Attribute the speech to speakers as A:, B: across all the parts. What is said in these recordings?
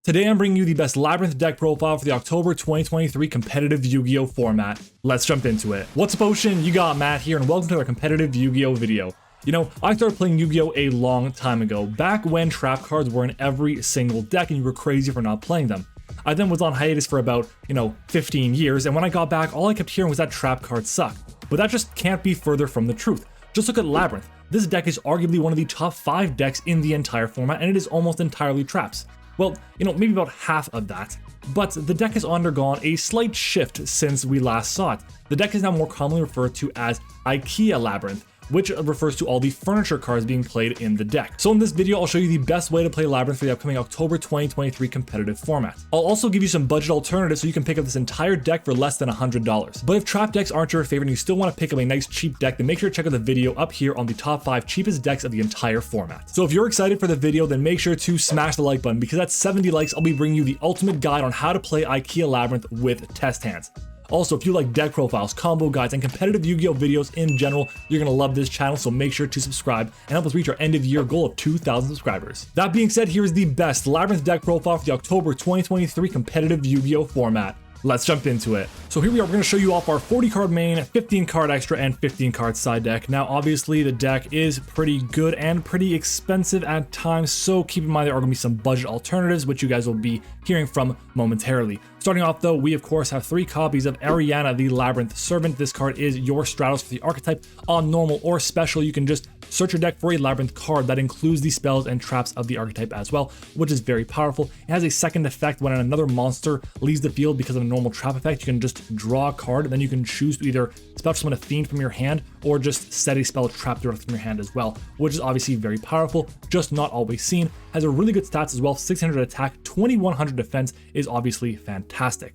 A: Today I'm bringing you the best Labrynth deck profile for the October 2023 competitive Yu-Gi-Oh format. Let's jump into it. What's up, Ocean? You got Matt here, and welcome to our competitive Yu-Gi-Oh video. You know, I started playing Yu-Gi-Oh a long time ago, back when trap cards were in every single deck and you were crazy for not playing them. I then was on hiatus for about, 15 years, and when I got back, all I kept hearing was that trap cards suck. But that just can't be further from the truth. Just look at Labrynth. This deck is arguably one of the top 5 decks in the entire format, and it is almost entirely traps. Well, maybe about half of that. But the deck has undergone a slight shift since we last saw it. The deck is now more commonly referred to as IKEA Labrynth, which refers to all the furniture cards being played in the deck. So in this video, I'll show you the best way to play Labrynth for the upcoming October 2023 competitive format. I'll also give you some budget alternatives so you can pick up this entire deck for less than $100. But if trap decks aren't your favorite and you still want to pick up a nice cheap deck, then make sure to check out the video up here on the top 5 cheapest decks of the entire format. So if you're excited for the video, then make sure to smash the like button, because at 70 likes, I'll be bringing you the ultimate guide on how to play IKEA Labrynth with test hands. Also, if you like deck profiles, combo guides, and competitive Yu-Gi-Oh videos in general, you're gonna love this channel, so make sure to subscribe and help us reach our end of year goal of 2,000 subscribers. That being said, here is the best Labrynth deck profile for the October 2023 competitive Yu-Gi-Oh format. Let's jump into it. So here we are, we're going to show you off our 40 card main, 15 card extra, and 15 card side deck. Now obviously the deck is pretty good and pretty expensive at times, so keep in mind there are going to be some budget alternatives which you guys will be hearing from momentarily. Starting off though, we of course have 3 copies of Ariana the Labrynth Servant. This card is your Stratos for the archetype. On normal or special, you can just search your deck for a Labrynth card that includes the spells and traps of the archetype as well, which is very powerful. It has a second effect when another monster leaves the field because of a normal trap effect. You can just draw a card, and then you can choose to either spell summon a fiend from your hand or just set a spell trap directly from your hand as well, which is obviously very powerful, just not always seen. Has a really good stats as well, 600 attack, 2100 defense is obviously fantastic.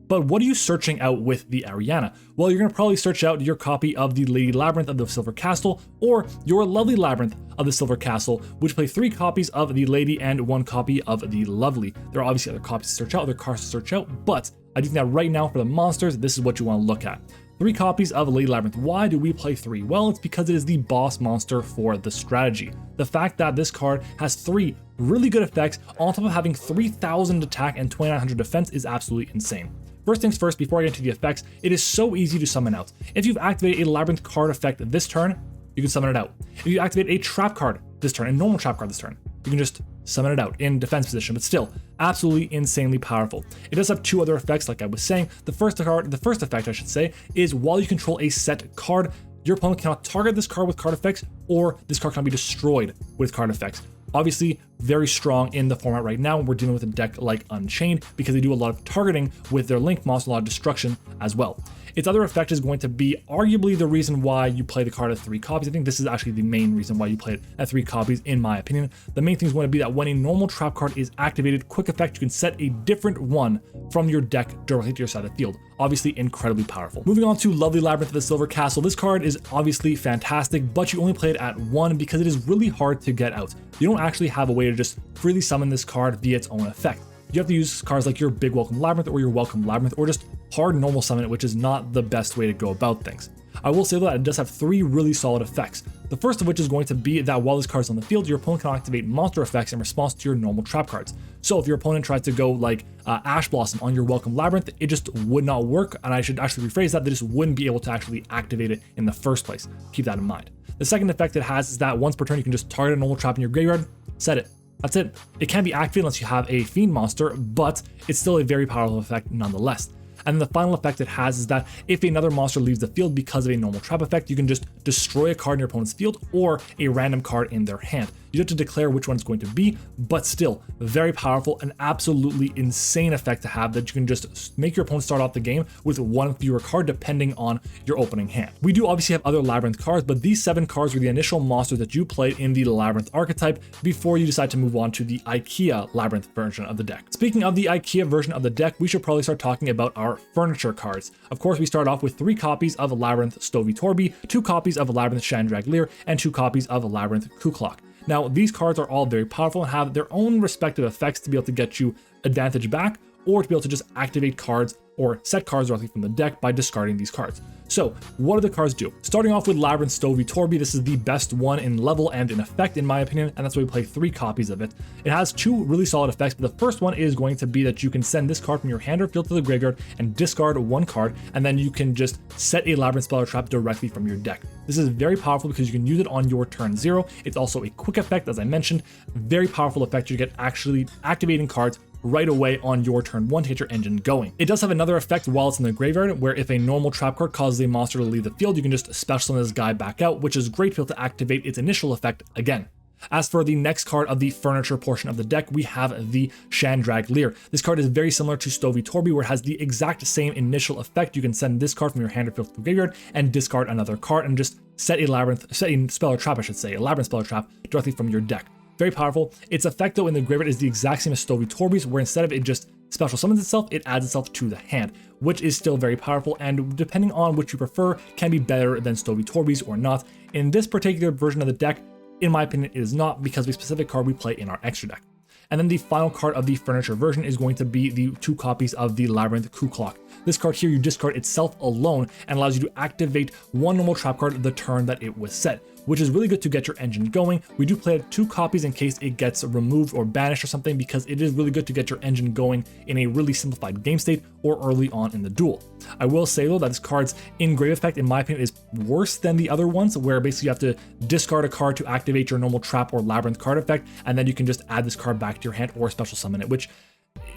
A: But what are you searching out with the Ariana? Well, you're going to probably search out your copy of the Lady Labrynth of the Silver Castle, or your Lovely Labrynth of the Silver Castle, which play 3 copies of the Lady and 1 copy of the Lovely. There are obviously other copies to search out, other cards to search out, but I think that right now for the monsters, this is what you want to look at. 3 copies of Lady Labrynth. Why do we play 3? Well, it's because it is the boss monster for the strategy. The fact that this card has 3 really good effects on top of having 3000 attack and 2900 defense is absolutely insane. First things first, before I get into the effects, it is so easy to summon out. If you've activated a Labrynth card effect this turn, you can summon it out. If you activate a trap card this turn, a normal trap card this turn, you can just summon it out in defense position, but still absolutely insanely powerful. It does have 2 other effects, like I was saying. The first effect I should say is while you control a set card, your opponent cannot target this card with card effects, or this card cannot be destroyed with card effects. Obviously, very strong in the format right now. We're dealing with a deck like Unchained because they do a lot of targeting with their Link monster, a lot of destruction as well. Its other effect is going to be arguably the reason why you play the card at 3 copies. I think this is actually the main reason why you play it at 3 copies, in my opinion. The main thing is going to be that when a normal trap card is activated, quick effect, you can set a different one from your deck directly to your side of the field. Obviously incredibly powerful. Moving on to Lovely Labrynth of the Silver Castle. This card is obviously fantastic, but you only play it at 1 because it is really hard to get out. You don't actually have a way to just freely summon this card via its own effect. You have to use cards like your Big Welcome Labrynth or your Welcome Labrynth, or just hard normal summon it, which is not the best way to go about things. I will say that it does have 3 really solid effects. The first of which is going to be that while this card is on the field, your opponent can activate monster effects in response to your normal trap cards. So if your opponent tries to go like Ash Blossom on your Welcome Labrynth, it just would not work, and I should actually rephrase that, they just wouldn't be able to actually activate it in the first place. Keep that in mind. The second effect it has is that once per turn, you can just target a normal trap in your graveyard, set it. That's it. It can't be activated unless you have a Fiend monster, but it's still a very powerful effect nonetheless. And then the final effect it has is that if another monster leaves the field because of a normal trap effect, you can just destroy a card in your opponent's field or a random card in their hand. You have to declare which one it's going to be, but still very powerful and absolutely insane effect to have, that you can just make your opponent start off the game with 1 fewer card depending on your opening hand. We do obviously have other Labrynth cards, but these 7 cards were the initial monsters that you played in the Labrynth archetype before you decide to move on to the IKEA Labrynth version of the deck. Speaking of the IKEA version of the deck, we should probably start talking about our furniture cards. Of course, we start off with 3 copies of Labrynth Stovey Torby, 2 copies of Labrynth Shandrag Lear, and 2 copies of Labrynth Kuklok. Now, these cards are all very powerful and have their own respective effects to be able to get you advantage back, or to be able to just activate cards or set cards directly from the deck by discarding these cards. So what do the cards do? Starting off with Labrynth Stovey Torby, this is the best one in level and in effect in my opinion, and that's why we play 3 copies of it. It has 2 really solid effects, but the first one is going to be that you can send this card from your hand or field to the graveyard and discard 1 card, and then you can just set a Labrynth spell or trap directly from your deck. This is very powerful because you can use it on your turn 0. It's also a quick effect, as I mentioned, very powerful effect. You get actually activating cards right away on your turn 1 to get your engine going. It does have another effect while it's in the graveyard, where if a normal trap card causes a monster to leave the field, you can just special summon this guy back out, which is great to be able to activate its initial effect again. As for the next card of the furniture portion of the deck, we have the Chandragleer. This card is very similar to Stovey Torby, where it has the exact same initial effect. You can send this card from your hand or field to the graveyard and discard another card and just set a Labrynth spell or trap, a Labrynth spell or trap directly from your deck. Very powerful. Its effect though in the graveyard is the exact same as Stovey Torby's, where instead of it just special summons itself, it adds itself to the hand, which is still very powerful, and depending on which you prefer, can be better than Stovey Torby's or not. In this particular version of the deck, in my opinion, it is not, because of a specific card we play in our extra deck. And then the final card of the furniture version is going to be the 2 copies of the Labrynth Coup Clock. This card here, you discard itself alone and allows you to activate 1 normal trap card the turn that it was set, which is really good to get your engine going. We do play 2 copies in case it gets removed or banished or something, because it is really good to get your engine going in a really simplified game state or early on in the duel. I will say though that this card's engrave effect, in my opinion, is worse than the other ones, where basically you have to discard a card to activate your normal trap or Labrynth card effect, and then you can just add this card back to your hand or special summon it, which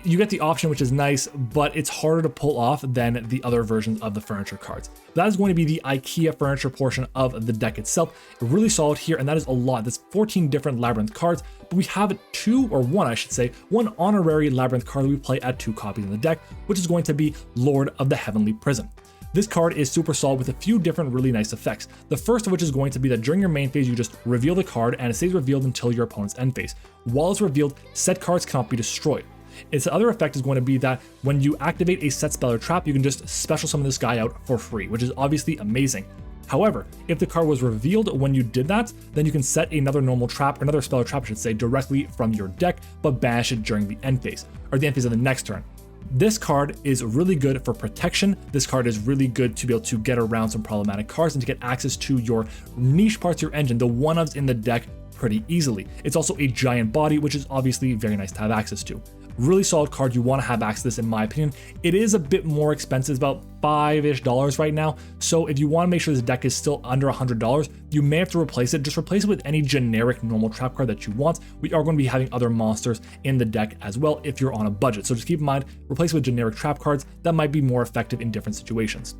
A: you get the option, which is nice, but it's harder to pull off than the other versions of the furniture cards. That is going to be the IKEA furniture portion of the deck itself. Really solid here, and that is a lot. That's 14 different Labrynth cards, but we have 2, or 1 I should say, 1 honorary Labrynth card that we play at 2 copies in the deck, which is going to be Lord of the Heavenly Prison. This card is super solid with a few different really nice effects. The first of which is going to be that during your main phase, you just reveal the card and it stays revealed until your opponent's end phase. While it's revealed, said cards cannot be destroyed. Its other effect is going to be that when you activate a set spell or trap, you can just special summon this guy out for free, which is obviously amazing. However, if the card was revealed when you did that, then you can set another normal trap, or another spell or trap I should say, directly from your deck, but banish it during the end phase, or the end phase of the next turn. This card is really good for protection. This card is really good to be able to get around some problematic cards and to get access to your niche parts of your engine, the one-ofs in the deck, pretty easily. It's also a giant body, which is obviously very nice to have access to. Really solid card. You want to have access to this, in my opinion. It is a bit more expensive, about $5-ish right now. So if you want to make sure this deck is still under $100, you may have to replace it. Just replace it with any generic normal trap card that you want. We are going to be having other monsters in the deck as well if you're on a budget. So just keep in mind, replace it with generic trap cards that might be more effective in different situations.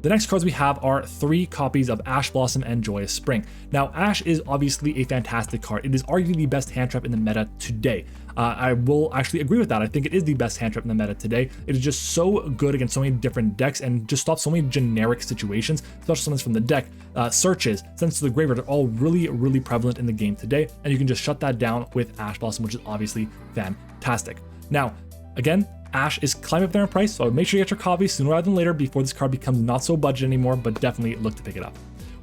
A: The next cards we have are 3 copies of Ash Blossom and Joyous Spring. Now, Ash is obviously a fantastic card. It is arguably the best hand trap in the meta today. I will actually agree with that. I think it is the best hand trap in the meta today. It is just so good against so many different decks and just stops so many generic situations, special summons from the deck, searches, sends to the graveyard are all really prevalent in the game today, and you can just shut that down with Ash Blossom, which is obviously fantastic. Now, again, Ash is climbing up there in price, so make sure you get your copy sooner rather than later before this card becomes not so budget anymore, but definitely look to pick it up.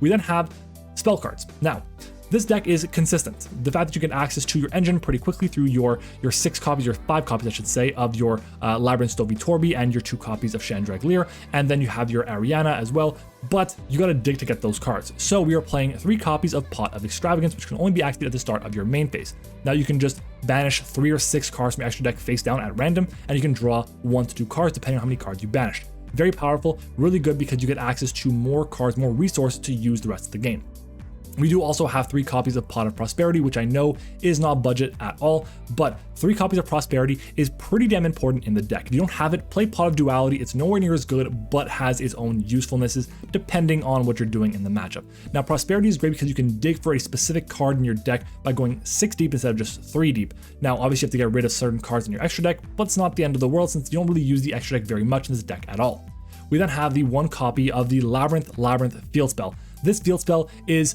A: We then have spell cards. Now, this deck is consistent. The fact that you get access to your engine pretty quickly through your 6 copies, your 5 copies I should say, of your Labrynth Stovey Torby and your 2 copies of Chandragleer, and then you have your Ariana as well, but you gotta dig to get those cards. So we are playing 3 copies of Pot of Extravagance, which can only be activated at the start of your main phase. Now you can just banish 3 or 6 cards from your extra deck face down at random, and you can draw 1 to 2 cards depending on how many cards you banished. Very powerful, really good because you get access to more cards, more resources to use the rest of the game. We do also have 3 copies of Pot of Prosperity, which I know is not budget at all, but 3 copies of Prosperity is pretty damn important in the deck. If you don't have it, play Pot of Duality. It's nowhere near as good, but has its own usefulnesses depending on what you're doing in the matchup. Now, Prosperity is great because you can dig for a specific card in your deck by going 6 deep instead of just 3 deep. Now, obviously you have to get rid of certain cards in your extra deck, but it's not the end of the world since you don't really use the extra deck very much in this deck at all. We then have the 1 copy of the Labrynth Field Spell. This field spell is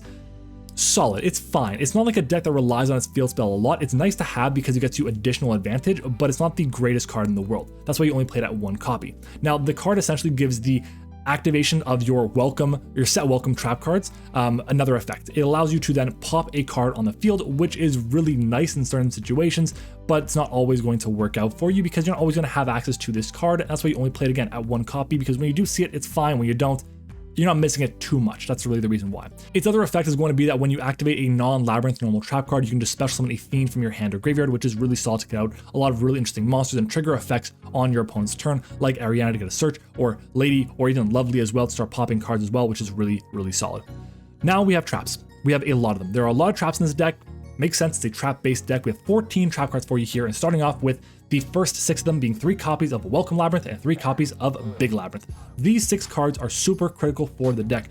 A: solid. It's fine. It's not like a deck that relies on its field spell a lot. It's nice to have because it gets you additional advantage, but it's not the greatest card in the world. That's why you only play it at 1 copy. Now, the card essentially gives the activation of your set welcome trap cards, another effect. It allows you to then pop a card on the field, which is really nice in certain situations, but it's not always going to work out for you because you're not always going to have access to this card. And that's why you only play it again at 1 copy, because when you do see it, it's fine. When you don't, you're not missing it too much. That's really the reason why. Its other effect is going to be that when you activate a non-Labrynth normal trap card, you can just special summon a Fiend from your hand or graveyard, which is really solid to get out a lot of really interesting monsters and trigger effects on your opponent's turn, like Ariana to get a search, or Lady, or even Lovely as well to start popping cards as well, which is really, really solid. Now we have traps. We have a lot of them. There are a lot of traps in this deck. Makes sense, it's a trap-based deck. We have 14 trap cards for you here, and starting off with the first 6 of them being 3 copies of Welcome Labrynth and 3 copies of Big Labrynth. These 6 cards are super critical for the deck.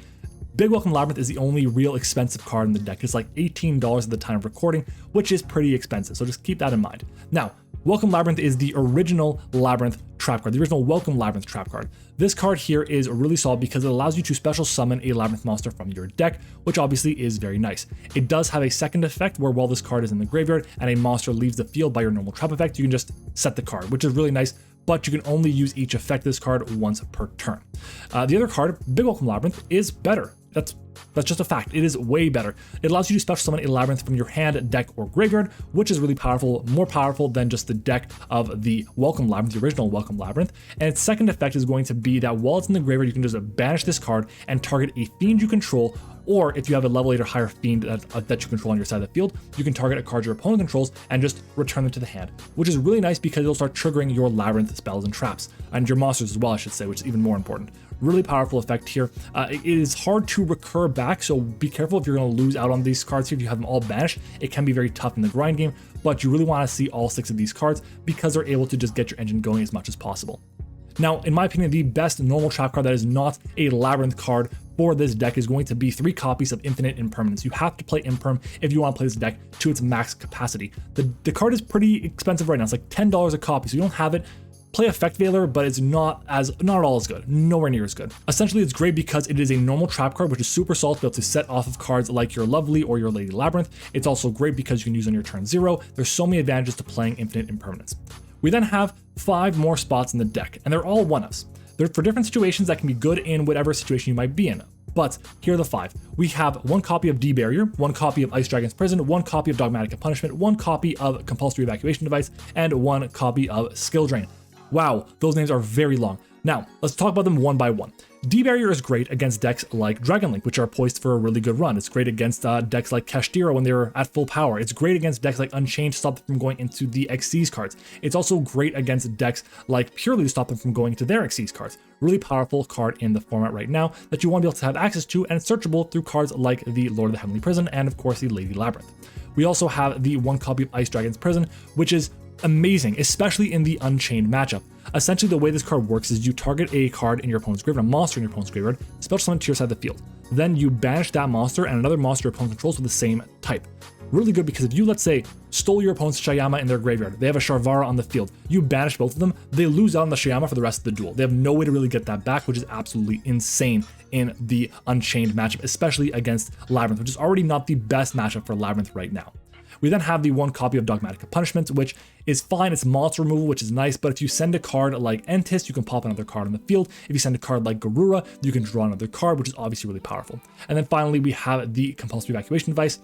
A: Big Welcome Labrynth is the only real expensive card in the deck. It's like $18 at the time of recording, which is pretty expensive, so just keep that in mind. Now, Welcome Labrynth is the original Labrynth trap card, the original Welcome Labrynth trap card. This card here is really solid because it allows you to special summon a Labrynth monster from your deck, which obviously is very nice. It does have a second effect where while this card is in the graveyard and a monster leaves the field by your normal trap effect, you can just set the card, which is really nice, but you can only use each effect of this card once per turn. The other card, Big Welcome Labrynth, is better. That's just a fact. It is way better. It allows you to special summon a Labrynth from your hand, deck, or graveyard, which is really powerful, more powerful than just the deck of the Welcome Labrynth, the original Welcome Labrynth. And its second effect is going to be that while it's in the graveyard, you can just banish this card and target a Fiend you control, or if you have a level 8 or higher Fiend that you control on your side of the field, you can target a card your opponent controls and just return them to the hand, which is really nice because it'll start triggering your Labrynth spells and traps, and your monsters as well, I should say, which is even more important. Really powerful effect here. It is hard to recur back, so be careful if you're going to lose out on these cards here. If you have them all banished, it can be very tough in the grind game, but you really want to see all 6 of these cards because they're able to just get your engine going as much as possible. Now, in my opinion, the best normal trap card that is not a Labrynth card for this deck is going to be 3 copies of Infinite Impermanence. You have to play Imperm if you want to play this deck to its max capacity. The card is pretty expensive right now. It's like $10 a copy, so you don't have it. Play Effect Veiler, but it's not at all as good, nowhere near as good. Essentially, it's great because it is a normal trap card, which is super solid to be able to set off of cards like your Lovely or your Lady Labrynth. It's also great because you can use on your turn 0. There's so many advantages to playing Infinite Impermanence. We then have 5 more spots in the deck, and they're all 1-ofs. They're for different situations that can be good in whatever situation you might be in. But here are the 5. We have 1 copy of D-Barrier, 1 copy of Ice Dragon's Prison, 1 copy of Dogmatic Punishment, 1 copy of Compulsory Evacuation Device, and 1 copy of Skill Drain. Wow, those names are very long. Now, let's talk about them one by one. D-Barrier is great against decks like Dragon Link, which are poised for a really good run. It's great against decks like Kashtira when they're at full power. It's great against decks like Unchained to stop them from going into the Xyz cards. It's also great against decks like Purely to stop them from going into their Xyz cards. Really powerful card in the format right now that you want to be able to have access to, and it's searchable through cards like the Lord of the Heavenly Prison and of course the Lady Labrynth. We also have the 1 copy of Ice Dragon's Prison, which is amazing, especially in the Unchained matchup. Essentially, the way this card works is you target a card in your opponent's graveyard, a monster in your opponent's graveyard, special summon to your side of the field. Then you banish that monster and another monster your opponent controls with the same type. Really good because if you, let's say, stole your opponent's Shyama in their graveyard, they have a Sharvara on the field, you banish both of them, they lose out on the Shyama for the rest of the duel. They have no way to really get that back, which is absolutely insane in the Unchained matchup, especially against Labrynth, which is already not the best matchup for Labrynth right now. We then have the 1 copy of Dogmatic Punishment, which is fine. It's monster removal, which is nice, but if you send a card like Entis, you can pop another card on the field. If you send a card like Garura, you can draw another card, which is obviously really powerful. And then finally, we have the Compulsory Evacuation Device.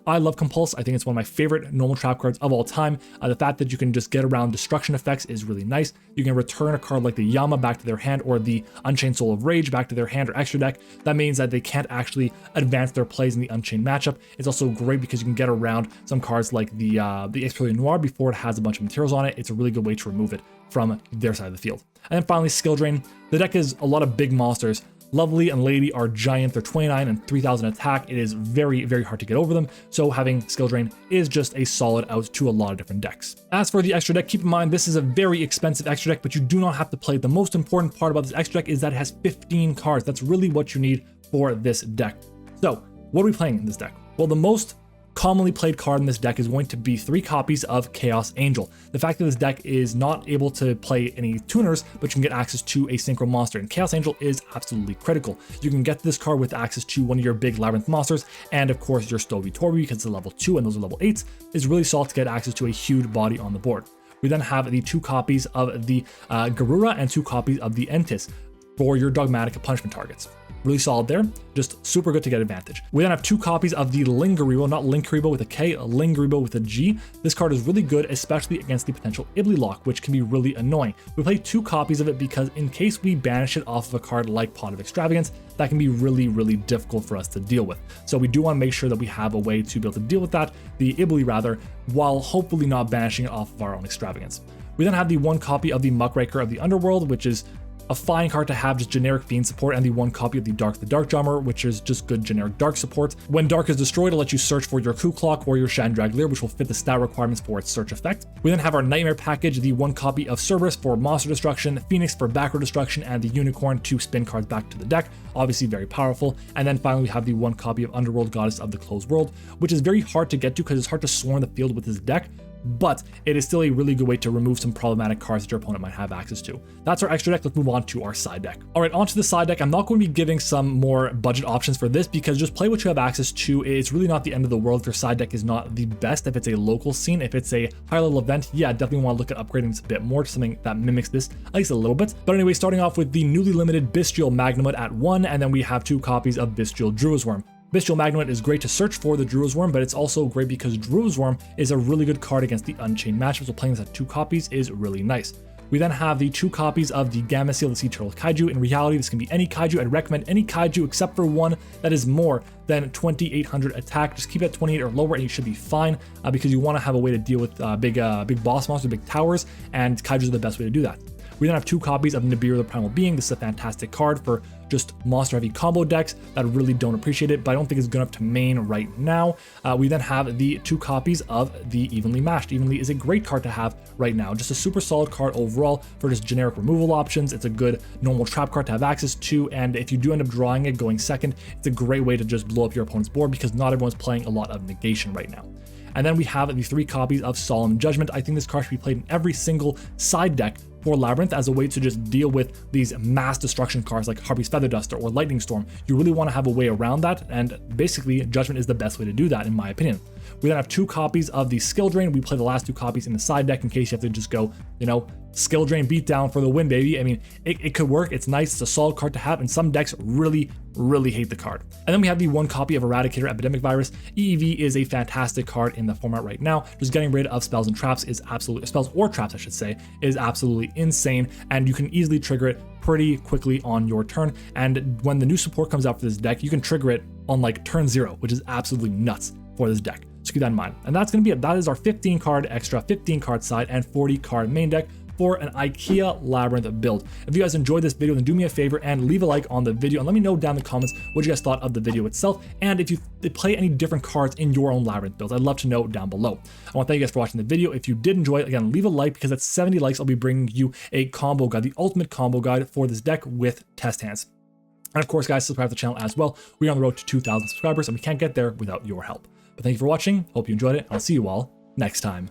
A: I love Compulse. I think it's one of my favorite normal trap cards of all time. The fact that you can just get around destruction effects is really nice. You can return a card like the Yama back to their hand or the Unchained Soul of Rage back to their hand or extra deck. That means that they can't actually advance their plays in the Unchained matchup. It's also great because you can get around some cards like the Explosion Noir before it has a bunch of materials on it. It's a really good way to remove it from their side of the field. And then finally, Skill Drain. The deck is a lot of big monsters. Lovely and Lady are giant, they're 29 and 3000 attack. It is very, very hard to get over them, so having Skill Drain is just a solid out to a lot of different decks. As for the extra deck, keep in mind this is a very expensive extra deck, but you do not have to play it. The most important part about this extra deck is that it has 15 cards. That's really what you need for this deck. So, what are we playing in this deck? Well, the most commonly played card in this deck is going to be 3 copies of Chaos Angel. The fact that this deck is not able to play any tuners, but you can get access to a synchro monster, and Chaos Angel is absolutely critical. You can get this card with access to one of your big Labrynth monsters, and of course your Stovey Torby, because it's a level 2 and those are level 8s, is really solid to get access to a huge body on the board. We then have the 2 copies of the Garura and 2 copies of the Entis. for your dogmatic punishment targets. Really solid there, just super good to get advantage. We then have 2 copies of the Labrynth, not Labrynth with a K, Labrynth with a G. This card is really good, especially against the potential Ibly lock, which can be really annoying. We play 2 copies of it because in case we banish it off of a card like Pot of Extravagance, that can be really difficult for us to deal with. So we do want to make sure that we have a way to be able to deal with that, the Ibly rather, while hopefully not banishing it off of our own Extravagance. We then have the 1 copy of the Muckraker of the Underworld, which is a fine card to have, just generic Fiend support, and the 1 copy of the Dark Drummer, which is just good generic Dark support. When Dark is destroyed, it'll let you search for your Ku Klok or your Chandragleer, which will fit the stat requirements for its search effect. We then have our Nightmare package, the 1 copy of Cerberus for monster destruction, Phoenix for backrow destruction, and the Unicorn to spin cards back to the deck. Obviously very powerful. And then finally we have the 1 copy of Underworld Goddess of the Closed World, which is very hard to get to because it's hard to swarm the field with this deck, but it is still a really good way to remove some problematic cards that your opponent might have access to. That's our extra deck. Let's move on to our side deck. All right, onto the side deck. I'm not going to be giving some more budget options for this because just play what you have access to. It's really not the end of the world if your side deck is not the best. If it's a local scene, if it's a high level event, yeah, definitely want to look at upgrading this a bit more to something that mimics this at least a little bit. But anyway, starting off with the newly limited Bestial Magnamut at 1, and then we have 2 copies of Bestial Druisworm. Bestial Magnamut is great to search for the Druisworm, but it's also great because Druisworm is a really good card against the Unchained matchup, so playing this at 2 copies is really nice. We then have the 2 copies of the Gamma Seal, the Sea Turtle Kaiju. In reality, this can be any Kaiju. I'd recommend any Kaiju except for one that is more than 2800 attack. Just keep it at 28 or lower and you should be fine because you want to have a way to deal with big boss monsters, big towers, and Kaijus are the best way to do that. We then have 2 copies of Nibiru the Primal Being. This is a fantastic card for just monster heavy combo decks that really don't appreciate it, but I don't think it's good enough to main right now. We then have the 2 copies of the Evenly Matched. Evenly is a great card to have right now. Just a super solid card overall for just generic removal options. It's a good normal trap card to have access to, and if you do end up drawing it going second, it's a great way to just blow up your opponent's board because not everyone's playing a lot of negation right now. And then we have the 3 copies of Solemn Judgment. I think this card should be played in every single side deck for Labrynth as a way to just deal with these mass destruction cards like Harpy's Feather Duster or Lightning Storm. You really want to have a way around that, and basically Judgment is the best way to do that in my opinion. We then have 2 copies of the Skill Drain. We play the last 2 copies in the side deck in case you have to just go, you know, Skill Drain beatdown for the win, baby. I mean, it could work. It's nice. It's a solid card to have, and some decks really hate the card. And then we have the 1 copy of Eradicator Epidemic Virus. EEV is a fantastic card in the format right now. Just getting rid of spells and traps is absolutely, spells or traps I should say, is absolutely insane, and you can easily trigger it pretty quickly on your turn. And when the new support comes out for this deck, you can trigger it on like turn 0, which is absolutely nuts for this deck. So keep that in mind. And that's going to be it. That is our 15 card extra, 15 card side, and 40 card main deck for an IKEA Labrynth build. If you guys enjoyed this video, then do me a favor and leave a like on the video and let me know down in the comments what you guys thought of the video itself, and if you play any different cards in your own Labrynth builds. I'd love to know down below. I want to thank you guys for watching the video. If you did enjoy it, again, leave a like because at 70 likes, I'll be bringing you a combo guide, the ultimate combo guide for this deck with test hands. And of course, guys, subscribe to the channel as well. We're on the road to 2,000 subscribers and we can't get there without your help. But thank you for watching. Hope you enjoyed it. I'll see you all next time.